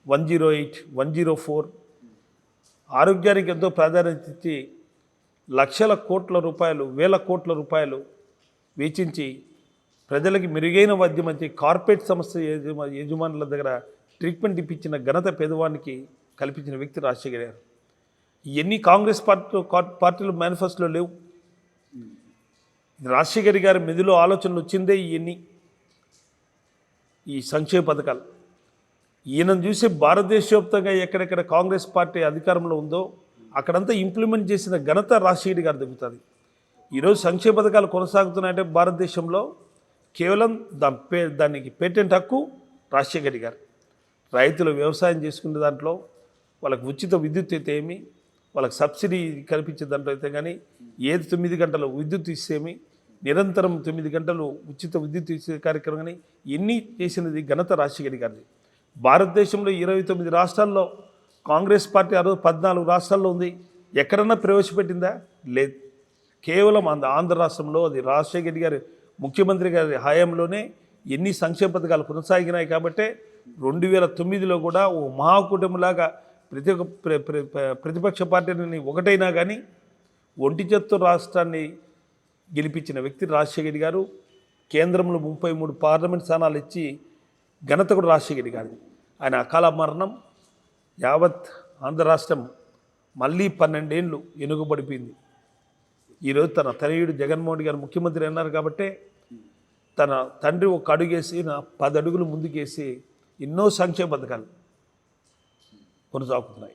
108, 104 ఆరోగ్యానికి ఎంతో ప్రాధాన్యత ఇచ్చి లక్షల కోట్ల రూపాయలు, వేల కోట్ల రూపాయలు వెచ్చించి ప్రజలకి మెరుగైన వైద్యం అంచి కార్పొరేట్ సంస్థ యజమానుల దగ్గర ట్రీట్మెంట్ ఇప్పించిన ఘనత పేదవానికి కల్పించిన వ్యక్తి రాజశేఖర్ గారు. ఇవన్నీ కాంగ్రెస్ పార్టీలు మేనిఫెస్టోలో లేవు. రాజశేఖర్ గారి మెదిలో ఆలోచనలు వచ్చిందే ఇవన్నీ, ఈ సంక్షేమ పథకాలు. ఈయనను చూసి భారతదేశవ్యాప్తంగా ఎక్కడెక్కడ కాంగ్రెస్ పార్టీ అధికారంలో ఉందో అక్కడంతా ఇంప్లిమెంట్ చేసిన ఘనత రాజశేఖర్ గారు దొరుకుతుంది. ఈరోజు సంక్షేమ పథకాలు కొనసాగుతున్నాయంటే భారతదేశంలో కేవలం దానికి పేటెంట్ హక్కు రాజశేఖర్ గారు. రైతులు వ్యవసాయం చేసుకునే దాంట్లో వాళ్ళకి ఉచిత విద్యుత్ అయితే ఏమి, వాళ్ళకి సబ్సిడీ కల్పించే దాంట్లో అయితే కానీ, ఏది 9 గంటలు విద్యుత్ ఇస్తేమి, నిరంతరం 9 గంటలు ఉచిత విద్యుత్ ఇచ్చే కార్యక్రమం కానీ ఎన్ని చేసినది ఘనత రాజశేఖర్ గారిది. భారతదేశంలో 29 రాష్ట్రాల్లో కాంగ్రెస్ పార్టీ 14 రాష్ట్రాల్లో ఉంది. ఎక్కడన్నా ప్రవేశపెట్టిందా? లేదు. కేవలం ఆంధ్ర రాష్ట్రంలో అది రాజశేఖర్ గారి ముఖ్యమంత్రి గారి హయాంలోనే ఎన్ని సంక్షేమ పథకాలు కొనసాగినాయి. కాబట్టే 2009లో కూడా ఓ మహాకూటమిలాగా ప్రతిపక్ష పార్టీని ఒకటైనా కానీ ఒంటి చేత్తో రాష్ట్రాన్ని గెలిపించిన వ్యక్తి రాజశేఖర్ గారు. కేంద్రంలో 33 పార్లమెంట్ స్థానాలు ఇచ్చి ఘనత కూడా రాజశేఖర్ గారిది. ఆయన అకాల మరణం యావత్ ఆంధ్ర రాష్ట్రం మళ్ళీ 12 ఏళ్ళు వెనుకబడిపోయింది. ఈరోజు తన తనయుడు జగన్మోహన్ గారు ముఖ్యమంత్రి అన్నారు కాబట్టి తన తండ్రి ఒక అడుగేసి 10 అడుగులు ముందుకేసి ఎన్నో సంక్షేమ పథకాలు కొనసాగుతున్నాయి.